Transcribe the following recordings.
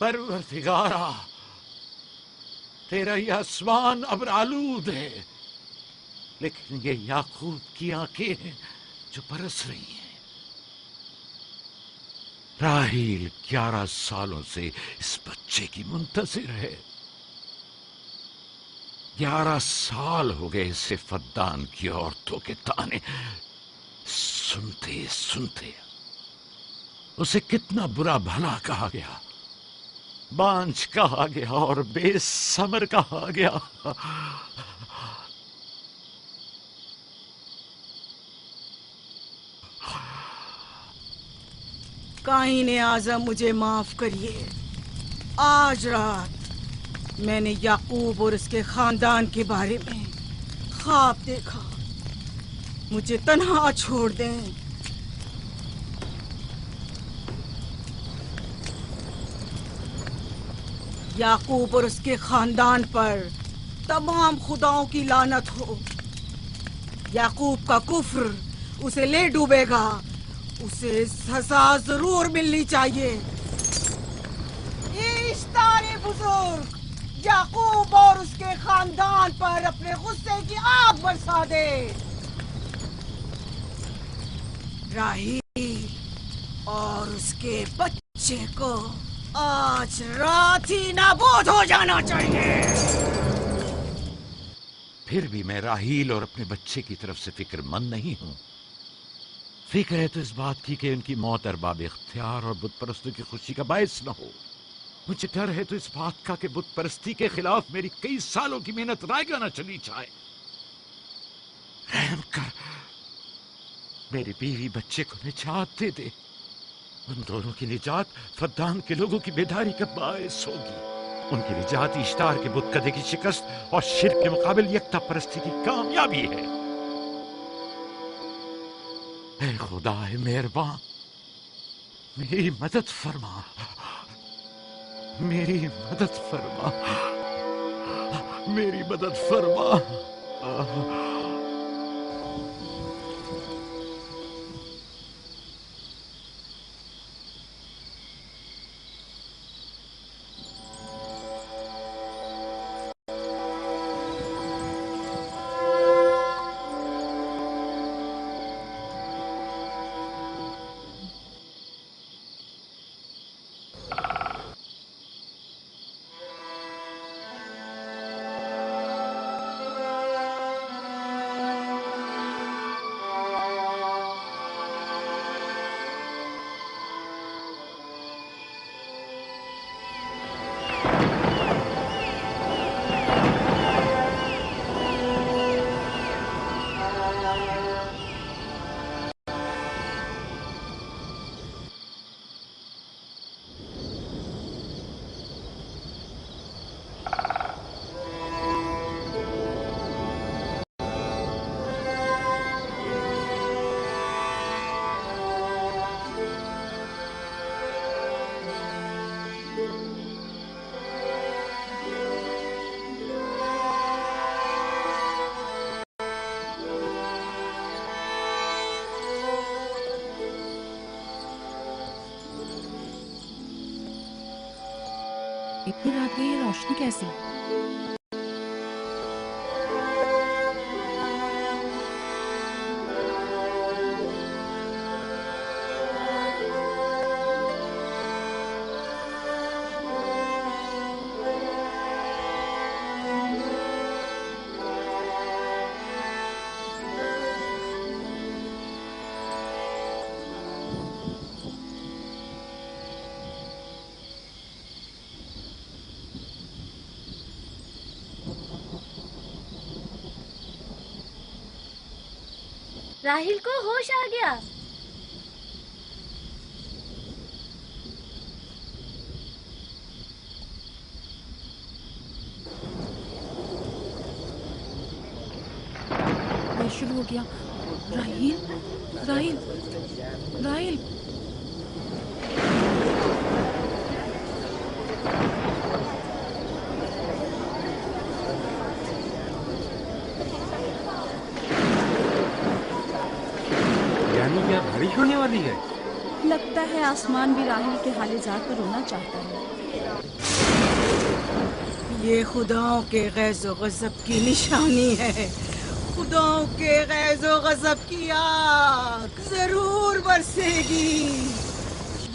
परवरदिगारा, तेरा ये आसमान अब आलूद है, लेकिन ये याकूब की आंखें हैं जो बरस रही हैं। राहील 11 सालों से इस बच्चे की मुंतजिर है। 11 साल हो गए इसे फद्दान की औरतों के ताने सुनते सुनते। उसे कितना बुरा भला कहा गया, बांझ कहा गया और बेसमर कहा गया। काईन आज़म, मुझे माफ करिए। आज रात मैंने याकूब और उसके खानदान के बारे में ख्वाब देखा। मुझे तन्हा छोड़ दें। याकूब और उसके खानदान पर तमाम खुदाओं की लानत हो। याकूब का कुफ्र उसे ले डूबेगा। उसे सजा जरूर मिलनी चाहिए। इश्तारे बुजुर्ग, याकूब और उसके खानदान पर अपने गुस्से की आग बरसा दे। राहील और उसके बच्चे को आज रात ही नाबूद हो जाना चाहिए। फिर भी मैं राहील और अपने बच्चे की तरफ से फिक्रमंद नहीं हूं। फिक्र है तो इस बात की कि उनकी मौत अरबाब इख्तियार और बुत परस्तों की खुशी का बायस न हो। मुझे डर है तो इस बात का कि बुत परस्ती के खिलाफ मेरी कई सालों की मेहनत रायगा न चली जाए। रहम कर, मेरी बीवी बच्चे को निजात दे दे। उन दोनों की निजात फद्दान के लोगों की बेदारी का बायस होगी। उनकी निजात इश्तार के बुत कदे की शिकस्त और शिर्क के मुकाबिल यकता परस्ती की कामयाबी है। ऐ खुदा है मेहरबान, मेरी मदद फरमा, मेरी मदद फरमा, मेरी मदद फरमा। इतनी रात में ये रोशनी कैसी? राहील को होश आ गया। ये शुरू हो गया। राहील, राहील, राहील। बारिश होने वाली है। लगता है आसमान भी राहील के हाले जात पर रोना चाहता है। ये खुदाओं के गैज़ो गज़ब की निशानी है। खुदाओं के गैज़ो गज़ब की आग जरूर बरसेगी।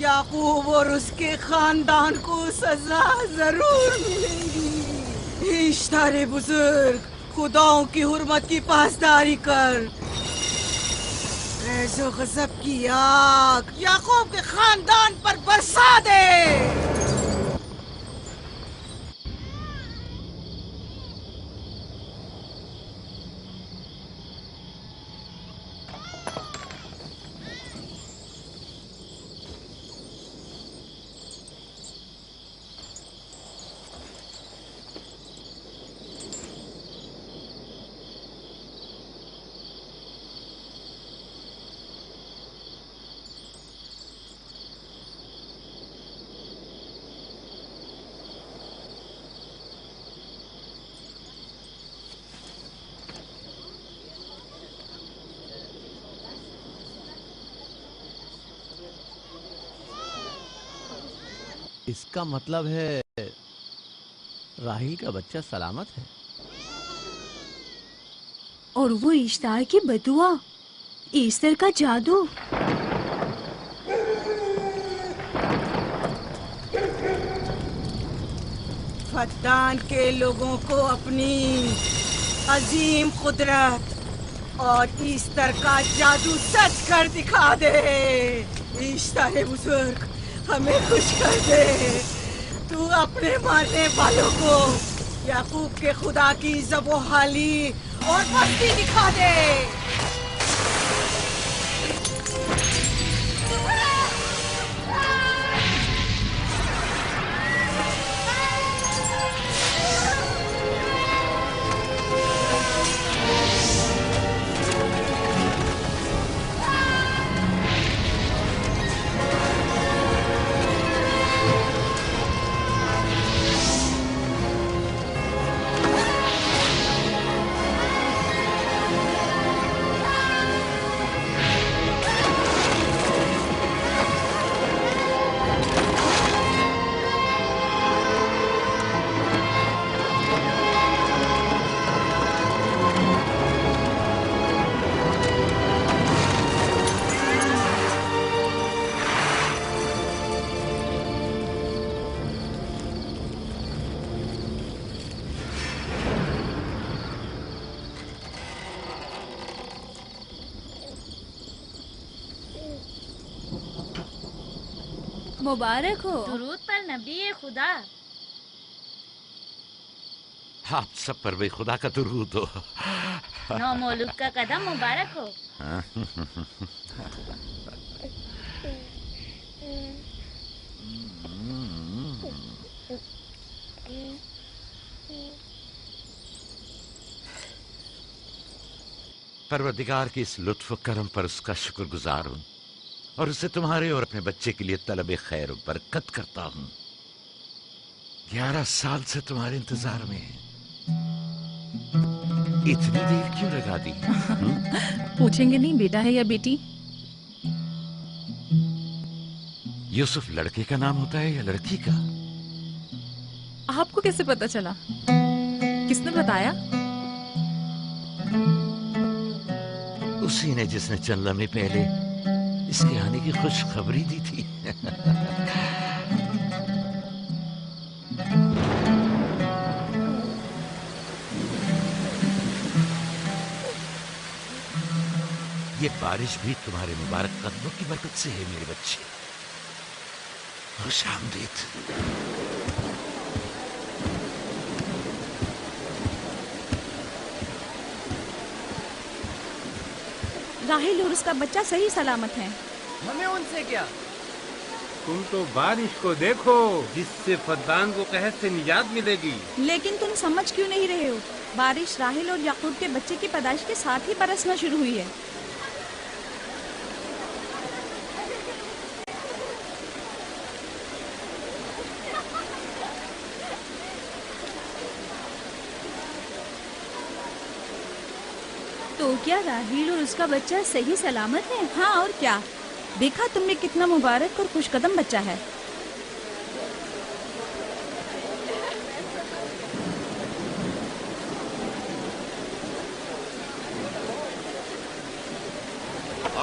याकूब और उसके खानदान को सजा जरूर मिलेगी। इश्तारे बुजुर्ग, खुदाओं की हुर्मत की पासदारी कर। गैज़ो गज़ब की आग याकूब के खानदान पर बरसा दे। इसका मतलब है राहील का बच्चा सलामत है। और वो इश्तार की बदुआ, ईस्टर का जादू। फद्दान के लोगों को अपनी अजीम कुदरत और ईस्टर का जादू सच कर दिखा दे। ईस्टर बुजुर्ग, हमें खुश कर दे। तू अपने मारने वालों को याकूब के खुदा की ज़बोहाली और मस्ती दिखा दे। मुबारक हो। दुरूद पर नबी खुदा। आप सब पर भी खुदा का दुरूद हो। नौ मौलूद का कदम मुबारक हो। परवरदिगार की इस लुत्फ करम पर उसका शुक्रगुजार हूँ और उसे तुम्हारे और अपने बच्चे के लिए तलब खैर और बरकत करता हूँ। 11 साल से तुम्हारे इंतजार में इतनी देर क्यों लगा दी? पूछेंगे नहीं बेटा है या बेटी? यूसुफ लड़के का नाम होता है या लड़की का? आपको कैसे पता चला? किसने बताया? उसी ने जिसने चंद लम्हे पहले इसके आने की खुशखबरी दी थी। ये बारिश भी तुम्हारे मुबारक कदमों की बरकत से है मेरे बच्चे। खुश आमदीद। राहिल और उसका बच्चा सही सलामत है। हमें उनसे क्या? तुम तो बारिश को देखो जिससे फद्दान को कहर से निजात मिलेगी। लेकिन तुम समझ क्यों नहीं रहे हो? बारिश राहिल और याकूब के बच्चे की पैदाइश के साथ ही बरसना शुरू हुई है। तो क्या राहिल और उसका बच्चा सही सलामत है? हाँ और क्या। देखा तुमने कितना मुबारक और खुशकदम बच्चा है।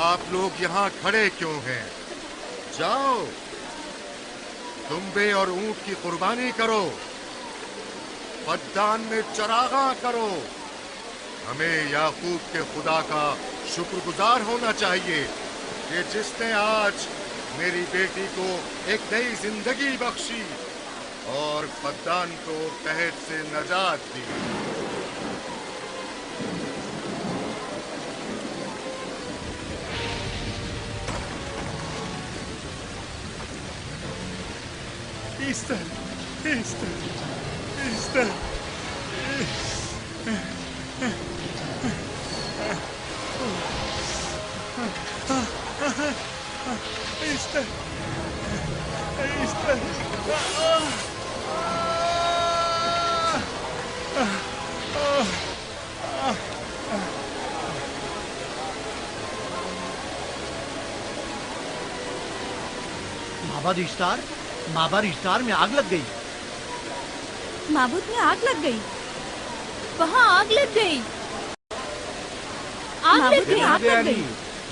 आप लोग यहाँ खड़े क्यों हैं? जाओ, दुम्बे और ऊंट की कुर्बानी करो, फद्दान में चरागा करो। हमें याकूब के खुदा का शुक्रगुजार होना चाहिए कि जिसने आज मेरी बेटी को एक नई जिंदगी बख्शी और फद्दान को कहत से नजात दी। Easter, Easter, Easter, Easter, Easter, माबाद इश्तार में आग लग गई। माबूद में आग लग गई। वहाँ आग लग गई। आग लग गई, आग लग गई।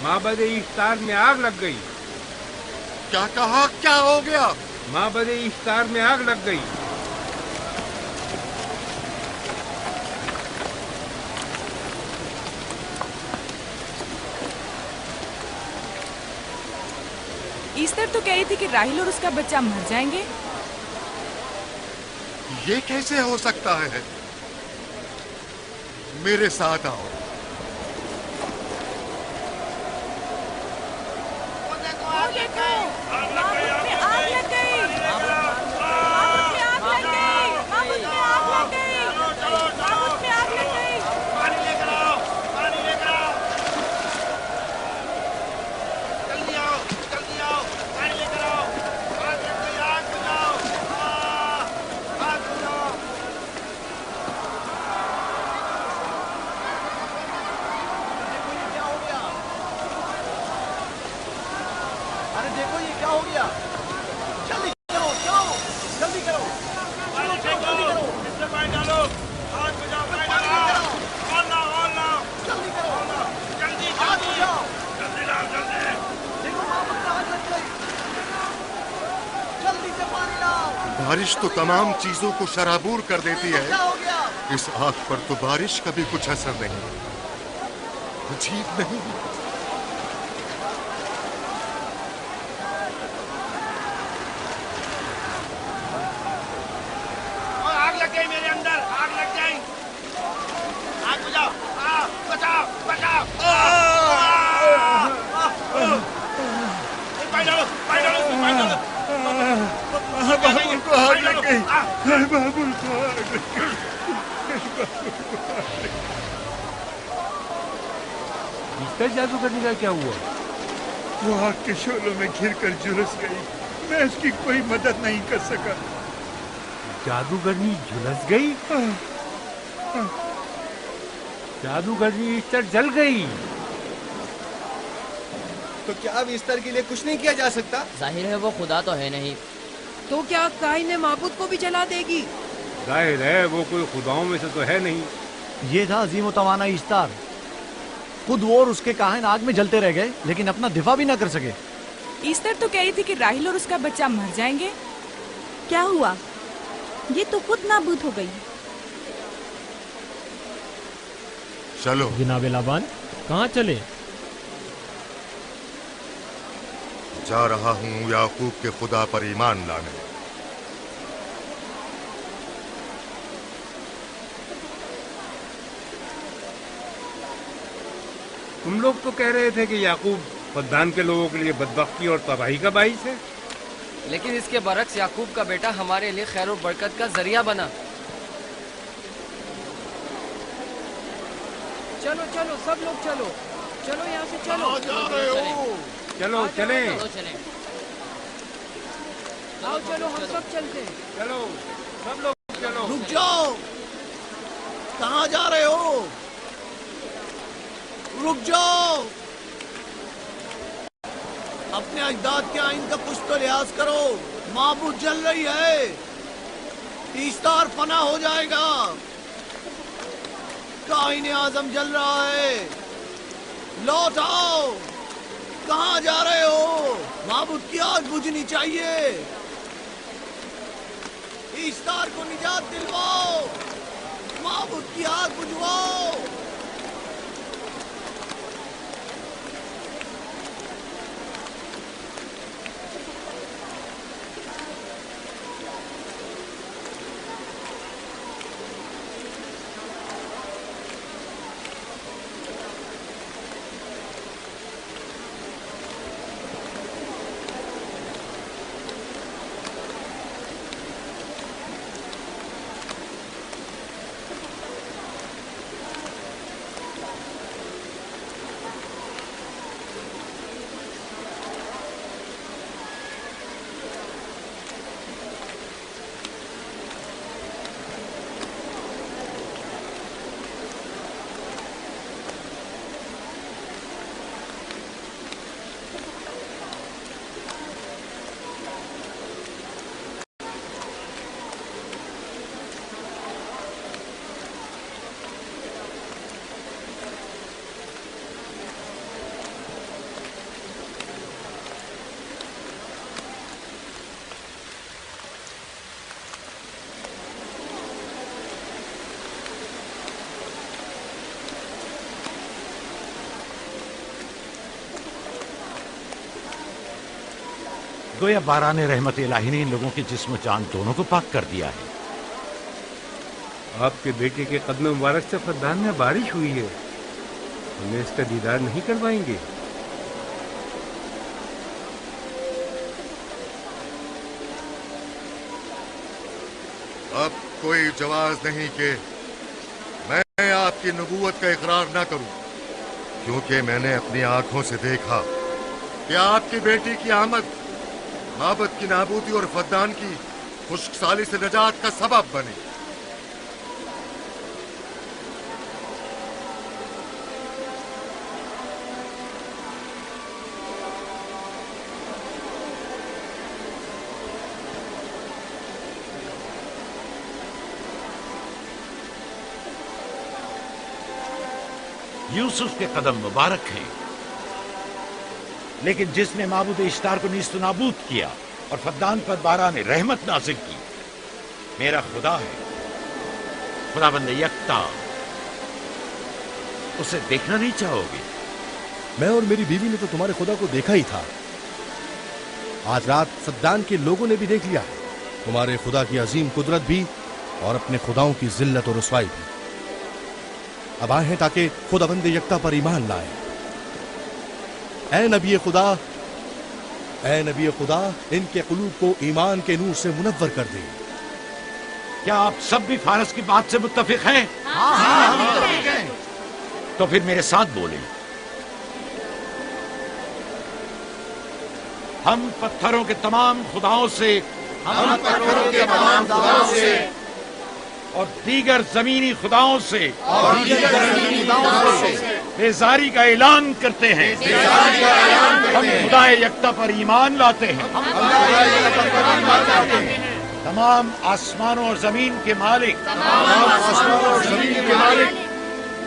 माबद इफ्तार में आग लग गई। क्या कहा? क्या हो गया? माबद इफ्तार में आग लग गई। ईस्टर तो कह रही थी कि राहिल और उसका बच्चा मर जाएंगे। ये कैसे हो सकता है? मेरे साथ आओ। बारिश तो तमाम चीजों को शराबूर कर देती है, इस आग पर तो बारिश का भी कुछ असर नहीं। अजीब नहीं? आग लग गई मेरे अंदर, आग लग गई। आग बुझाओ, बचाओ, बचाओ। पानी डालो, पानी डालो, पानी डालो। बाबुल को आग लग गई। बाबुल को आग लग गई। ईस्टर जादूगरनी का क्या हुआ? वो आग के शोलों में घिरकर झुलस गई। मैं उसकी कोई मदद नहीं कर सका। जादूगरनी झुलस गई? जादूगरनी ईस्टर जल गई। तो क्या अब ईस्टर के लिए कुछ नहीं किया जा सकता? जाहिर है वो खुदा तो है नहीं। तो क्या काइन माबूद को भी जला देगी? जाहिर है वो कोई खुदाओं में से तो है नहीं। ये था अजीम तवाना ईस्टर। खुद वो और उसके काहिन आग में जलते रह गए, लेकिन अपना दिफा भी ना कर सके। ईस्टर तो कह रही थी कि राहिल और उसका बच्चा मर जाएंगे। क्या हुआ? ये तो खुद नाबूद हो गई। चलो जनाबे लाबान, कहाँ चले? जा रहा हूँ याकूब के खुदा पर ईमान लाने। तुम लोग तो कह रहे थे कि याकूब फद्दान के लोगों के लिए बदबख्ती और तबाही का बाइस है। लेकिन इसके बरक्स याकूब का बेटा हमारे लिए खैर और बरकत का जरिया बना। चलो चलो सब लोग चलो, चलो यहाँ से चलो। चलो चले, आओ चलो हम सब चलते। चलो सब लोग चलो। रुक जाओ, कहाँ जा रहे हो? रुक जाओ, अपने अजदाद के आइन का कुछ तो लिहाज करो। माबूद जल रही है, ईस्टर फना हो जाएगा। काइन आजम जल रहा है, लौट आओ। कहाँ जा रहे हो? माबूद की आग बुझनी चाहिए। ईस्तार को निजात दिलवाओ, माबूद की आग बुझवाओ। गोया बाराने रहमत इलाही ने इन लोगों के जिस्म जान दोनों को पाक कर दिया है। आपके बेटे के कदम मुबारक से फद्दान में बारिश हुई है। हमें इसका दीदार नहीं करवाएंगे? अब कोई जवाज नहीं कि मैं आपकी नबूवत का इकरार ना करूं, क्योंकि मैंने अपनी आंखों से देखा कि आपकी बेटी की आमद माबद की नाबूदी और फद्दान की खुश्कसाली से नजात का सबब बनी। यूसुफ के कदम मुबारक हैं, लेकिन जिसने माबूद इश्तार को नीस्त नाबूद किया और फद्दान पर बारान रहमत नाजिल की, मेरा खुदा है, खुदाबंद यकता। उसे देखना नहीं चाहोगे? मैं और मेरी बीवी ने तो तुम्हारे खुदा को देखा ही था। आज रात फद्दान के लोगों ने भी देख लिया है तुम्हारे खुदा की अजीम कुदरत भी और अपने खुदाओं की जिल्लत और रुसवाई भी। अब आए हैं ताकि खुदाबंद यकता पर ईमान लाए। ऐ नबी खुदा, इनके कुलूब को ईमान के नूर से मुनव्वर कर दे। क्या आप सब भी फारस की बात से मुत्तफिक हैं? हाँ, मुत्तफिक हैं। तो फिर मेरे साथ बोलें। हम पत्थरों के तमाम खुदाओं से और दीगर जमीनी खुदाओं से बेजारी का ऐलान करते हैं। हम खुदाए यकता पर ईमान लाते हैं। तमाम आसमानों और जमीन के मालिक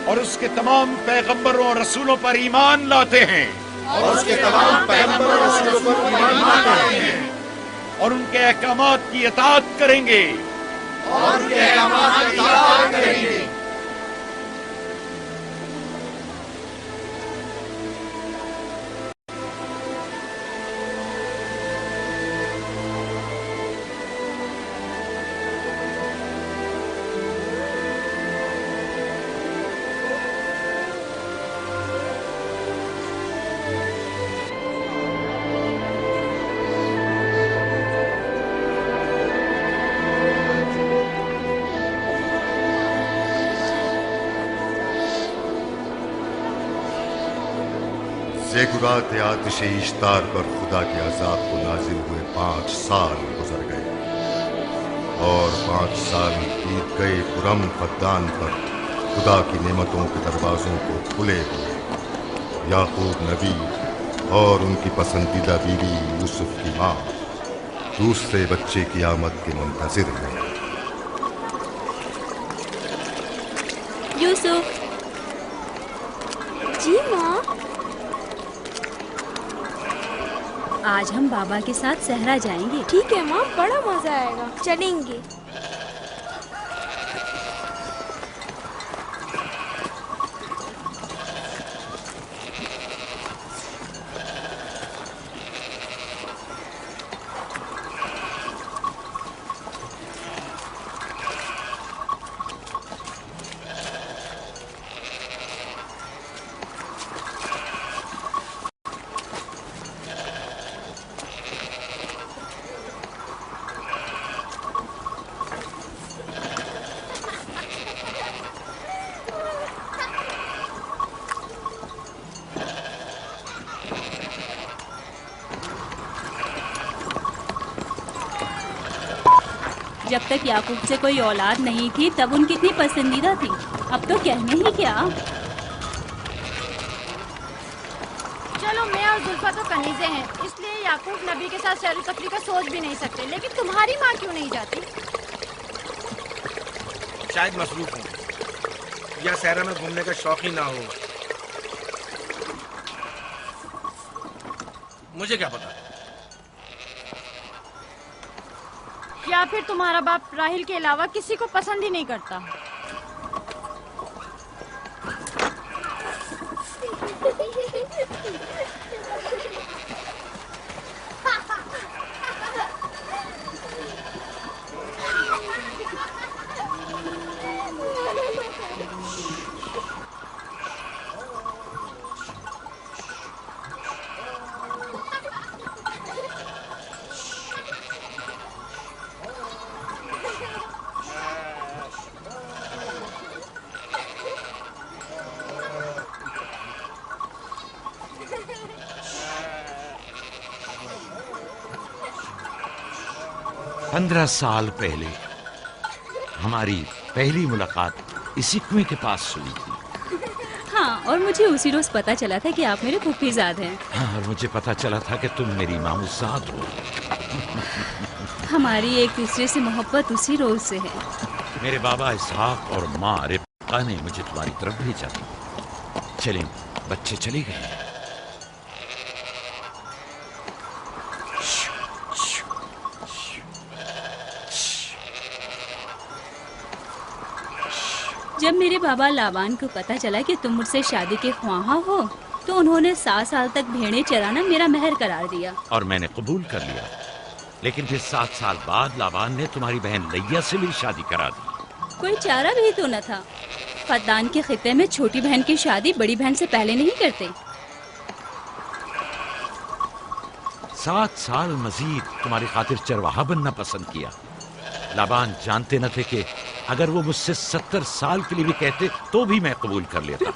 और उसके तमाम पैगंबरों और रसूलों पर ईमान लाते हैं और उनके अहकामात की इताअत करेंगे। ज़ेगुरात आतिश इश्तार पर खुदा के अज़ाब को नाजिल हुए 5 साल गुजर गए और 5 साल बीत गए पुरम फद्दान पर खुदा की नेमतों के दरवाजों को खुले हुए। याकूब नबी और उनकी पसंदीदा बीवी यूसुफ की माँ दूसरे बच्चे की आमद के मुंतज़िर हैं। यूसुफ जी माँ, आज हम बाबा के साथ सहरा जाएंगे। ठीक है माँ, बड़ा मजा आएगा, चलेंगे। जब तक याकूब से कोई औलाद नहीं थी तब उनकी इतनी पसंदीदा थी, अब तो कहने ही क्या। चलो मैं और जुल्फा तो कनीजे हैं, इसलिए याकूब नबी के साथ सैर तफरी का सोच भी नहीं सकते, लेकिन तुम्हारी माँ क्यों नहीं जाती? शायद मसरूफ हूँ या सहरा में घूमने का शौक ही ना हो, मुझे क्या पता। या फिर तुम्हारा बाप राहिल के अलावा किसी को पसंद ही नहीं करता। पंद्रह साल पहले हमारी पहली मुलाकात इसी कुएं के पास हुई थी। हाँ, और मुझे उसी रोज पता चला था कि आप मेरे फूफीजाद हैं। हाँ, और मुझे पता चला था कि तुम मेरी मामूजाद हो। हमारी एक दूसरे से मोहब्बत उसी रोज से है। मेरे बाबा इसहाक और माँ रिब्का ने मुझे तुम्हारी तरफ भेजा था। चलें, बच्चे चले गए। जब मेरे बाबा लाबान को पता चला कि तुम मुझसे शादी के ख्वाहा हो, तो उन्होंने 7 साल तक भेड़ें चराना मेरा महर करार दिया। और मैंने कबूल कर लिया। लेकिन फिर 7 साल बाद लाबान ने तुम्हारी बहन लैया से मेरी शादी करा दी। कोई चारा भी तो न था। फद्दान के खित्ते में छोटी बहन की शादी बड़ी बहन से पहले नहीं करते। 7 साल मजीद तुम्हारी खातिर चरवाहा बनना पसंद किया। लाबान जानते न थे कि अगर वो मुझसे 70 साल के लिए भी कहते तो भी मैं कबूल कर लेता।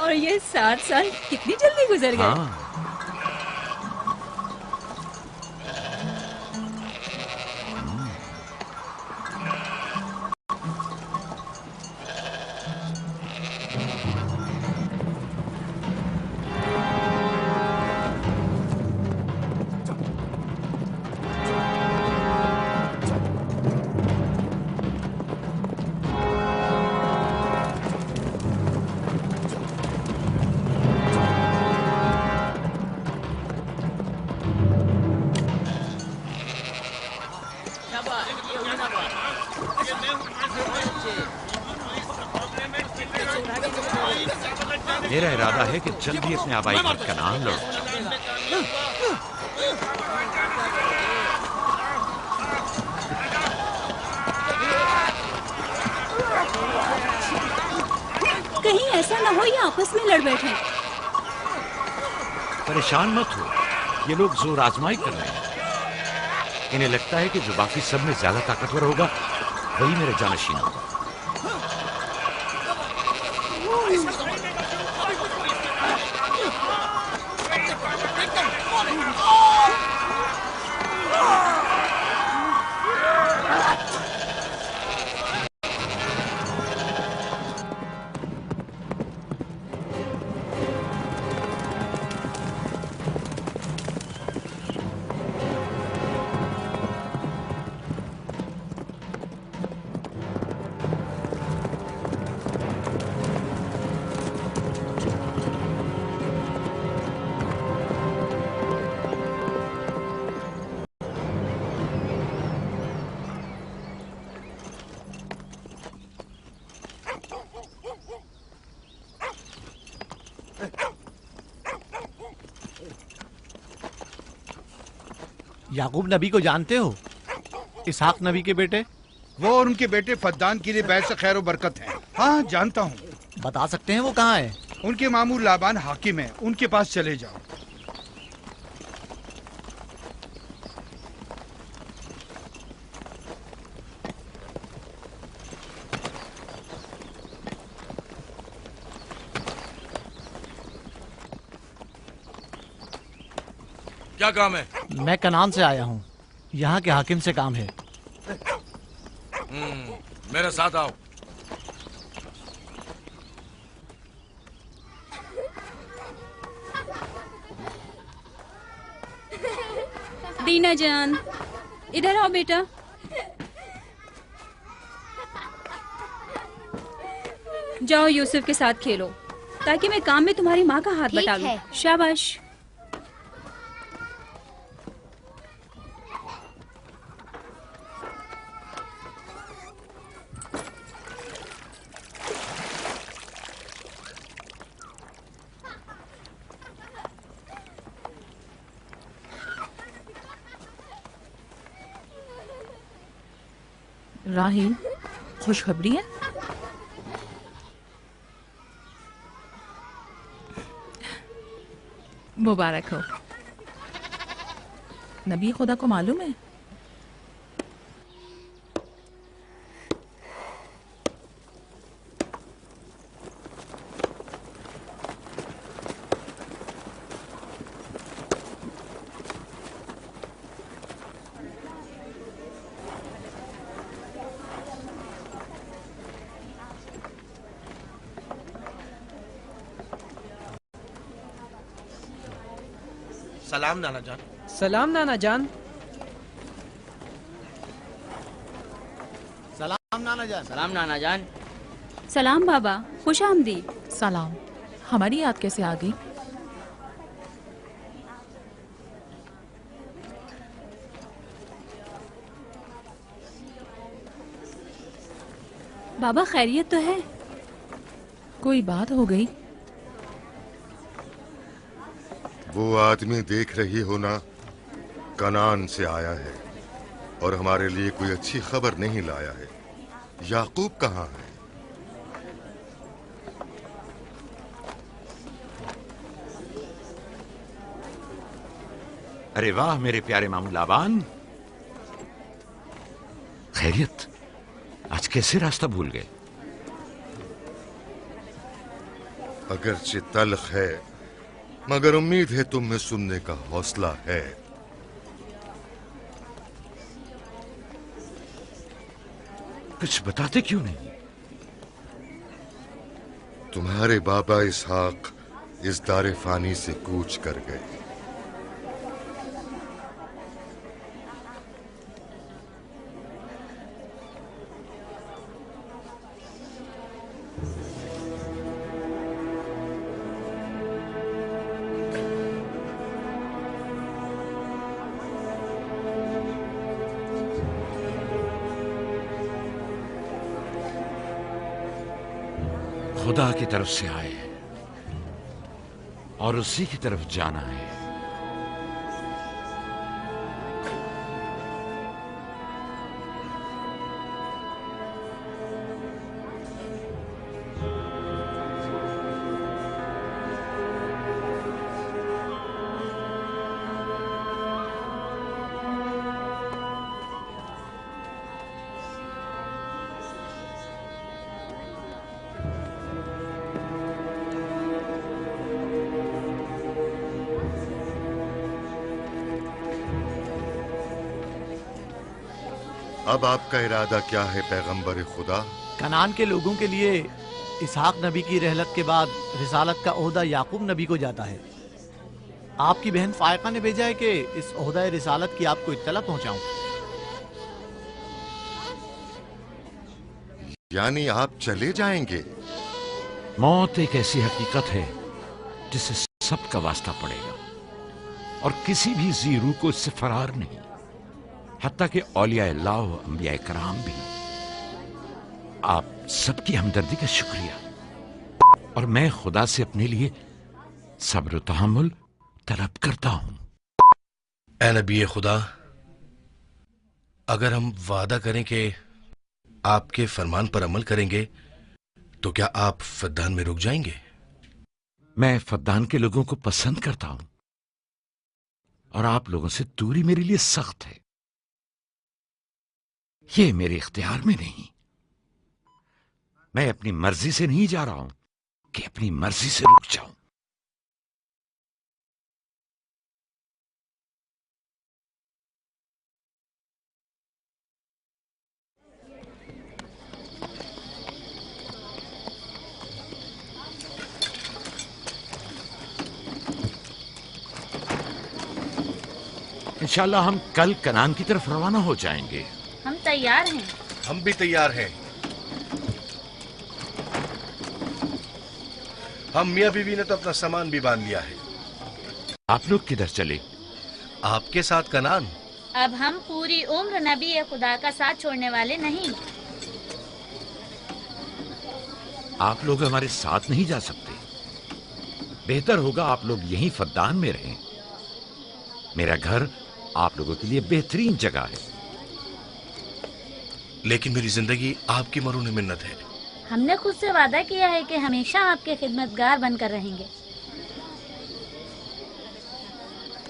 और ये 7 साल कितनी जल्दी गुजर गए। हाँ। मेरा इरादा है कि जल्दी अपने आबाई घर का नाम लौट जाऊं। कहीं ऐसा ना हो ये आपस में लड़ बैठे। परेशान मत हो, ये लोग जोर आजमाई कर रहे हैं। इन्हें लगता है कि जो बाकी सब में ज्यादा ताकतवर होगा वही मेरे जानशीन होगा। याकूब नबी को जानते हो? इसहाक नबी के बेटे। वो और उनके बेटे फद्दान के लिए बैस खैर बरकत है। हाँ जानता हूँ। बता सकते हैं वो कहाँ है? उनके मामू लाबान हाकिम है, उनके पास चले जाओ। क्या काम है? मैं कनान से आया हूँ, यहाँ के हाकिम से काम है। मेरे साथ आओ। दीना जान, इधर आओ बेटा। जाओ यूसुफ के साथ खेलो, ताकि मैं काम में तुम्हारी माँ का हाथ बटा लूं। शाबाश। राहील, खुशखबरी है? मुबारक हो। नबी खुदा को मालूम है? सलाम नाना जान। सलाम नाना जान। सलाम नाना जान। सलाम नाना जान। सलाम बाबा, खुश आमदीद। सलाम। हमारी याद कैसे आ गई? बाबा खैरियत तो है? कोई बात हो गई? वो आदमी देख रही हो ना, कनान से आया है और हमारे लिए कोई अच्छी खबर नहीं लाया है। याकूब कहाँ है? अरे वाह मेरे प्यारे मामू लाबान, खैरियत? आज कैसे रास्ता भूल गए? अगरचे तल्ख है, मगर उम्मीद है तुम में सुनने का हौसला है। कुछ बताते क्यों नहीं? तुम्हारे बाबा इसहाक इस दारे फानी से कूच कर गए। खुदा की तरफ से आए हैं और उसी की तरफ जाना है। अब आपका इरादा क्या है पैगंबर खुदा? कनान के लोगों के लिए इसहाक नबी की रहलत के बाद रिसालत का ओहदा याकूब नबी को जाता है। आपकी बहन फायका ने भेजा है कि इस ओहदा रिसालत की आपको इत्तला पहुंचाऊं। यानी आप चले जाएंगे? मौत एक ऐसी हकीकत है जिससे सबका वास्ता पड़ेगा और किसी भी ज़ीरू को इससे फरार नहीं, हत्ता कि औलिया अल्लाह व अंबिया कराम भी। आप सबकी हमदर्दी का शुक्रिया और मैं खुदा से अपने लिए सब्र तहम्मुल तलब करता हूं। ए नबी खुदा, अगर हम वादा करें कि आपके फरमान पर अमल करेंगे तो क्या आप फद्दान में रुक जाएंगे? मैं फद्दान के लोगों को पसंद करता हूं और आप लोगों से दूरी मेरे लिए सख्त है। ये मेरे इख्तियार में नहीं। मैं अपनी मर्जी से नहीं जा रहा हूं कि अपनी मर्जी से रुक जाऊं। इंशाल्लाह हम कल कनान की तरफ रवाना हो जाएंगे। हम तैयार हैं। हम भी तैयार हैं। हम मियां बीवी ने तो अपना सामान भी बांध लिया है। आप लोग किधर चले? आपके साथ कनान। अब हम पूरी उम्र नबी खुदा का साथ छोड़ने वाले नहीं। आप लोग हमारे साथ नहीं जा सकते। बेहतर होगा आप लोग यहीं फद्दान में रहें। मेरा घर आप लोगों के लिए बेहतरीन जगह है। लेकिन मेरी जिंदगी आपकी मरून मिन्नत है। हमने खुद से वादा किया है कि हमेशा आपके खिदमतगार बनकर रहेंगे।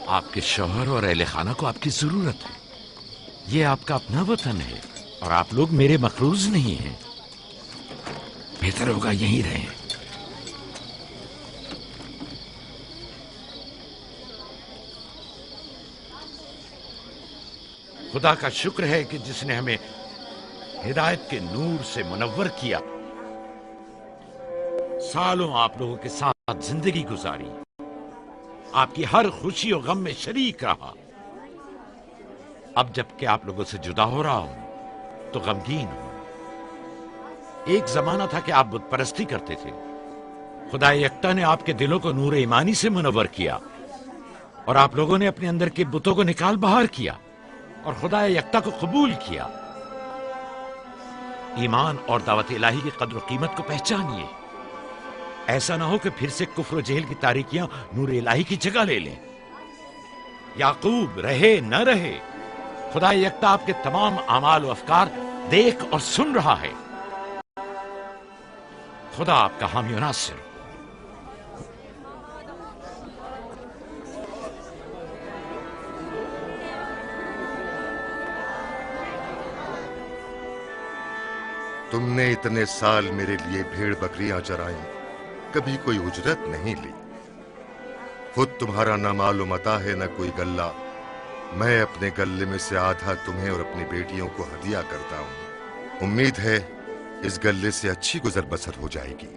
आपके शौहर और अहले खाना को आपकी जरूरत है। ये आपका अपना वतन है और आप लोग मेरे मखरूज नहीं हैं। बेहतर होगा यहीं रहें। खुदा का शुक्र है कि जिसने हमें हिदायत के नूर से मुनव्वर किया। सालों आप लोगों के साथ जिंदगी गुजारी, आपकी हर खुशी और गम में शरीक रहा। अब जबकि आप लोगों से जुदा हो रहा हूं तो गमगीन हूं। एक जमाना था कि आप बुत परस्ती करते थे। खुदा यक्ता ने आपके दिलों को नूर ईमानी से मुनव्वर किया और आप लोगों ने अपने अंदर के बुतों को निकाल बाहर किया और खुदा यक्ता को कबूल किया। ईमान और दावत इलाही की कद्र कीमत को पहचानिए। ऐसा ना हो कि फिर से कुफ्र जेल की तारीकियां नूर इलाही की जगह ले लें। याकूब रहे न रहे, खुदा यक्ता आपके तमाम अमाल और अफकार देख और सुन रहा है। खुदा आपका हामी और नासिर। तुमने इतने साल मेरे लिए भेड़ बकरियां चराई, कभी कोई उजरत नहीं ली। खुद तुम्हारा ना मालूम अता है न कोई गल्ला। मैं अपने गल्ले में से आधा तुम्हें और अपनी बेटियों को हदिया करता हूं। उम्मीद है इस गल्ले से अच्छी गुजर बसर हो जाएगी।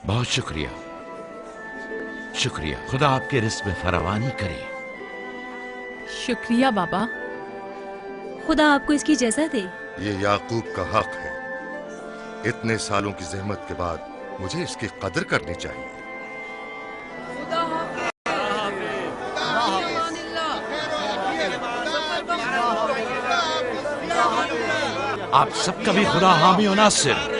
बहुत शुक्रिया, शुक्रिया। खुदा आपके रिस्क में फरावानी करे। शुक्रिया बाबा। खुदा आपको इसकी जज़ा दे। ये याकूब का हक है। इतने सालों की जहमत के बाद मुझे इसकी कदर करनी चाहिए। आप सबका भी खुदा हामी और नासिर।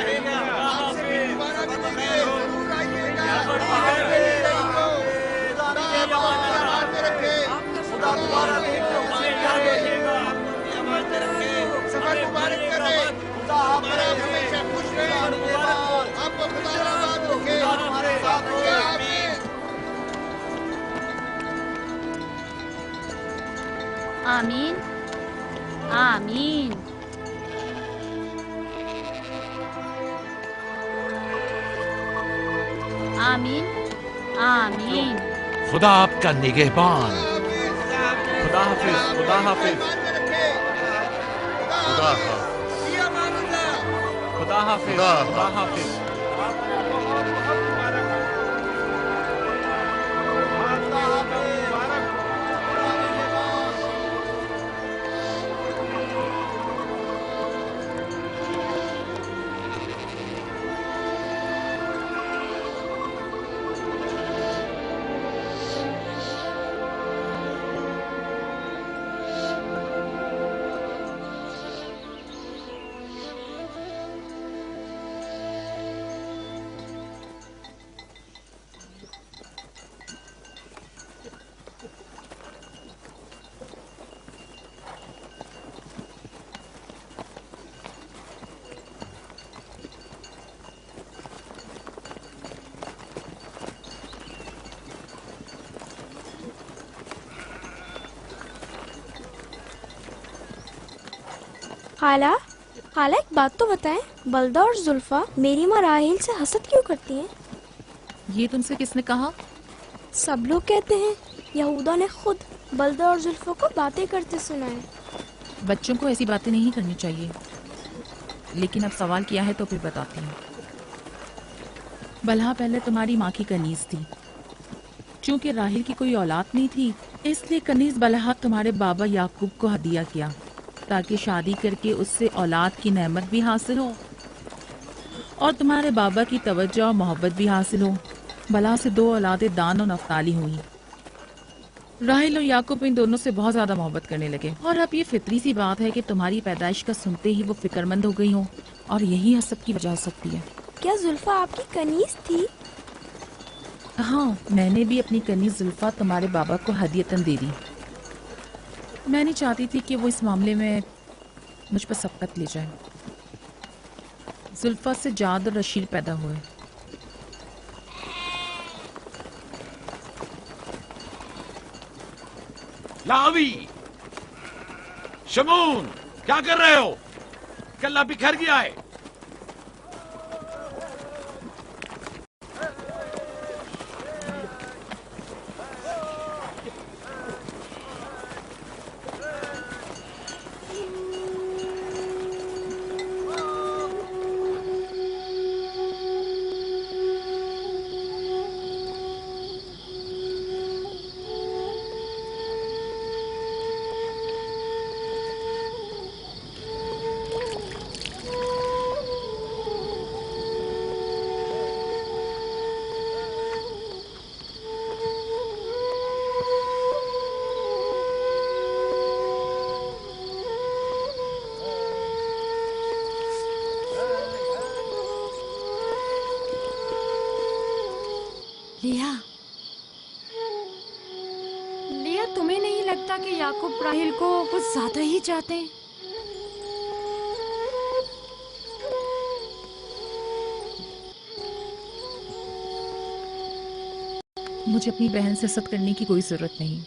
आमीन आमीन। आमीन आमीन। खुदा आपका निगहबान। खुदा हाफिज, खुदा हाफिज, खुदा हाफिज, खुदा हाफिज, खुदा हाफिज। खाला, खाला एक बात तो बताएं, बलदा और जुल्फा मेरी माँ राहिल से हसद क्यों करती हैं? ये तुमसे किसने कहा? सब लोग कहते हैं, यहूदा ने खुद बलदा और जुल्फा को बातें करते सुना है। बच्चों को ऐसी बातें नहीं करनी चाहिए, लेकिन अब सवाल किया है तो फिर बताती हूँ। बलहा पहले तुम्हारी माँ की कनीज थी। चूंकि राहिल की कोई औलाद नहीं थी, इसलिए कनीज बलहा तुम्हारे बाबा याकूब को हदिया किया, ताकि शादी करके उससे औलाद की नेमत भी हासिल हो और तुम्हारे बाबा की तवज्जो और मोहब्बत भी हासिल हो। बलहा से 2 औलादें दान और नफ्ताली हुई। राहिल और याकूब इन दोनों से बहुत ज्यादा मोहब्बत करने लगे, और अब ये फितरी सी बात है कि तुम्हारी पैदाइश का सुनते ही वो फिक्रमंद हो गई हो, और यही हसद की वजह हो सकती है। क्या जुल्फा आपकी कनीज थी? हाँ, मैंने भी अपनी कनीज जुल्फा तुम्हारे बाबा को हदियतन दे दी। मैं नहीं चाहती थी कि वो इस मामले में मुझ पर सबकत ले जाए। जुल्फा से जाद और रशीद पैदा हुए। लावी, शमून, क्या कर रहे हो? कल्ला बिखर गया है। लिया, तुम्हें नहीं लगता कि याकूब राहिल को कुछ ज्यादा ही चाहते हैं? मुझे अपनी बहन से हसद करने की कोई जरूरत नहीं।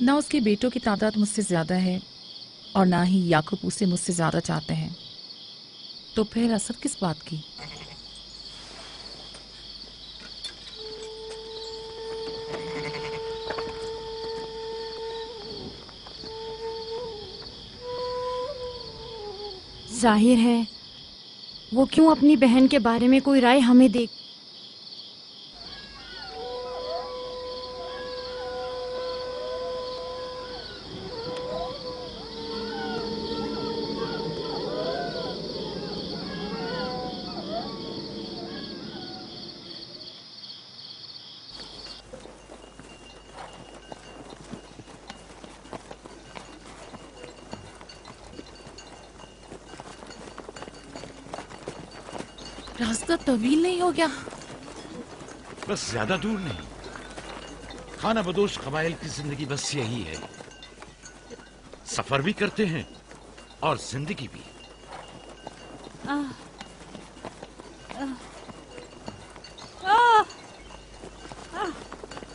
ना उसके बेटों की तादाद मुझसे ज्यादा है और ना ही याकूब उसे मुझसे ज्यादा चाहते हैं, तो फिर हसद किस बात की? जाहिर है वो क्यों अपनी बहन के बारे में कोई राय हमें दे। रास्ता तवील नहीं हो गया? बस ज्यादा दूर नहीं। खाना बदोश कबाइल की जिंदगी बस यही है, सफर भी करते हैं और जिंदगी भी।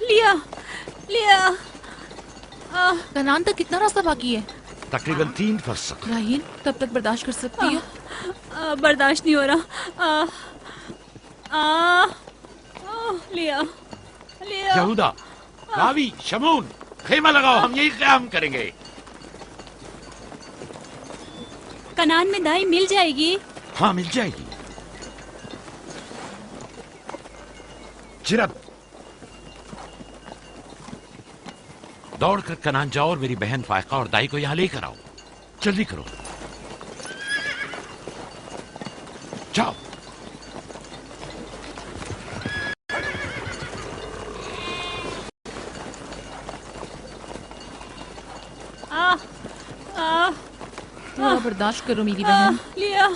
लिया, लिया। कनान तक कितना रास्ता बाकी है? तकरीबन 3 फरसख। राहील, तब तक बर्दाश्त कर सकती है? बर्दाश्त नहीं हो रहा। लिया, लिया। यहूदा, लावी, शमून, खेमा लगाओ, हम यही क़याम करेंगे। कनान में दाई मिल जाएगी? हाँ, मिल जाएगी। चिरब, दौड़कर कनान जाओ और मेरी बहन फायका और दाई को यहां लेकर आओ। जल्दी करो, जाओ। थोड़ा बर्दाश्त करो मेरी बहन। लिया,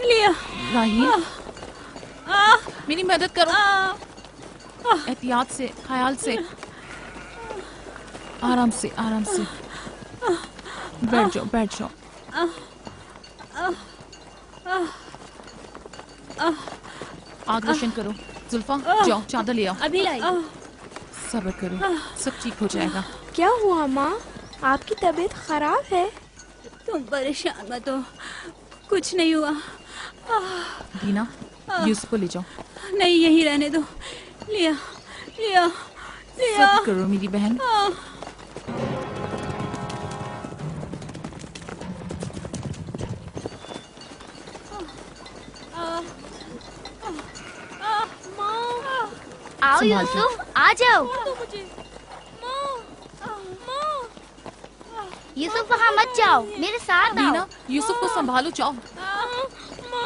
लिया। राहील, मेरी मदद करो। एहतियात से, ख्याल से, आराम से, आराम से। बैठ जाओ, बैठ जाओ। आग रोशन करो। जुल्फा, जाओ चादर ले आओ। अभी लाई। सब्र करो, सब ठीक हो जाएगा। क्या हुआ माँ? आपकी तबीयत खराब है? तुम परेशान मत हो, कुछ नहीं हुआ। दीना, यूसुफ को ले जाओ। नहीं, यहीं रहने दो। लिया लिया लिया। सब्र करो मेरी बहन। आओ यूसुफ, आ जाओ। यूसुफ वहाँ मत जाओ, मेरे साथ आओ। दीना, यूसुफ को संभालो, जाओ।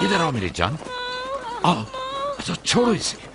इधर आओ मेरी जान, आओ। अच्छा छोड़ो इसे।